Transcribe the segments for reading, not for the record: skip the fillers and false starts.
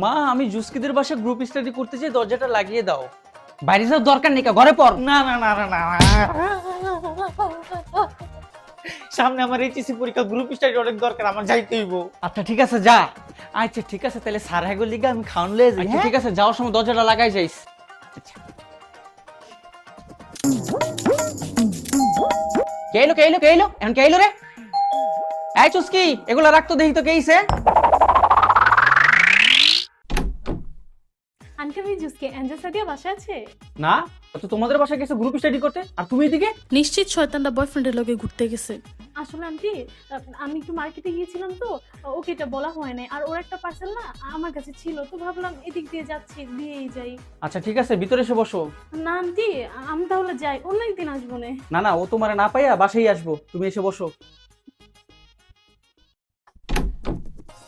মা আমি জুসকিদের বাসায় গ্রুপ স্টাডি করতে চাই, দরজাটা লাগিয়ে দাও। বাইরে যাওয়ার দরকার নেই, ঘরে পড়। না না না না না, সামনে আমার এইচএসসি পরীক্ষা, গ্রুপ স্টাডি অনেক দরকার, আমার যাইতে হইব। আচ্ছা ঠিক আছে যা। আচ্ছা ঠিক আছে তাহলে স্যার হাগো লিগা আমি খাওন লয়ে যাই। আচ্ছা ঠিক আছে, যাওয়ার সময় দরজাটা লাগাই যাইস। আচ্ছা কে এলো এখন কে এলো রে? এই চুস্কি, এগুলা রাখতো দেখি তো কে আইছে। আন্টি আমি জুসকে এঞ্জেল সাদিয়া বাসা আছে? না, তো তোমাদের বাসায় গেছে গ্রুপ স্টাডি করতে, আর তুমি এদিকে? নিশ্চিত শয়তানটা বয়ফ্রেন্ডের লগে ঘুরতে গেছে। আসলে আন্টি আমি একটু মার্কেটে গিয়েছিলাম তো, ওকে এটা বলা হয় নাই, আর ওর একটা পার্সেল না আমার কাছে ছিল, তো ভাবলাম এদিক দিয়ে যাচ্ছি দিয়েই যাই। আচ্ছা ঠিক আছে, ভিতরে এসে বসো। না আন্টি আমি তাহলে যাই, অন্য একদিন আসবো না। না না, ও তোমারে না পাইয়া বাসায় আসবো, তুমি এসে বসো।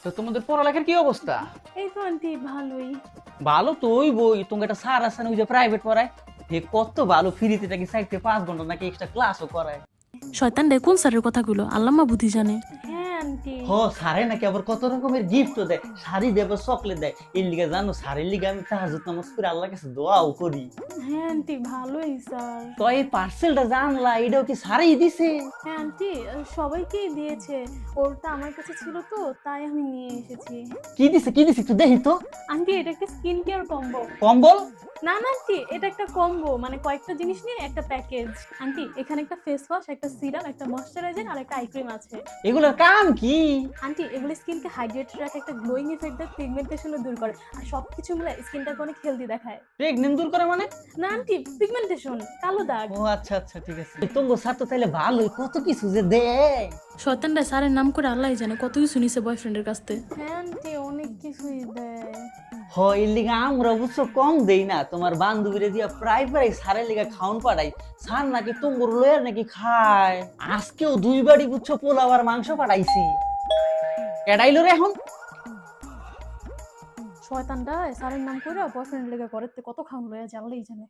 তো তোমাদের পড়ালেখার কি অবস্থা? এই তো আন্টি ভালোই। ভালো তো ওই বই, তোমাকে একটা স্যার আছে না ওই যে প্রাইভেট পড়ায়, হে কত ভালো, ফ্রিতে নাকি 4 থেকে 5 ঘন্টা নাকি এক্সট্রা ক্লাসও করায়। শয়তান রে কোন স্যারের কথাগুলো আল্লামা বুদ্ধি জানে। হ্যাঁ আন্টি। হ স্যারে নাকি আবার কত রকমের গিফটও দেয়, শাড়ি দেয়, চকলেট দেয়। এর লিগে জানো স্যারের লিগে আমি তাহাজ্জুদ নামাজ পড়ে আল্লাহর কাছে দোয়াও করি। হ্যাঁ আন্টি ভালোই স্যার। তো এই পার্সেলটা জানলা, এটাও কি স্যারই দিছে? হ্যাঁ আন্টি সবাইকেই দিয়েছে, ওরটা আমার কাছে ছিল তো তাই আমি নিয়ে এসেছি। কি দিছে একটু দেখি তো। আন্টি এটা একটা স্কিন কেয়ার কম্বো। কম্বল? না না আন্টি এটা একটা কম্বো, মানে কয়েকটা জিনিস নিয়ে একটা প্যাকেজ। আন্টি এখানে একটা ফেস ওয়াশ, একটা সিরাম, একটা ময়শ্চারাইজার আর একটা আই ক্রিম আছে। এগুলোর কাম কি? আন্টি এগুলো স্কিনকে হাইড্রেটেড রাখে, একটা গ্লোয়িং এফেক্ট দেয়, পিগমেন্টেশনও দূর করে, আর সবকিছু মিলে স্কিনটাকে অনেক হেলদি দেখায়। প্রেগনেন্ট দূর করে মানে? না আন্টি পিগমেন্টেশন, কালো দাগ। ও আচ্ছা আচ্ছা ঠিক আছে। তোমার স্যার তো তাইলে ভালোই, কত কিছু যে দেয়। শয়তানটা স্যারের নাম করে আল্লাহ জানে কত কিছু নিছে বয়ফ্রেন্ডের কাছ থেকে। হ্যাঁ আন্টি অনেক কিছুই দেয়। হয় এর লিগা আমরা অবশ্য কম দেই না, তোমার বান্ধবীরে দিয়া প্রায় সারের লিগা খাওন পাঠাই। সার নাকি তুমগুর লয়ার নাকি খায়। আজকেও 2 বাড়ি বুঝছো পোলাও আর মাংস পাঠাইছি। এডাইলো রে এখন। শয়তানটা স্যারের নাম করে বয়ফ্রেন্ড লেগে ঘরের থেকে কত খাওয়ানো লয়া জানলেই জানে।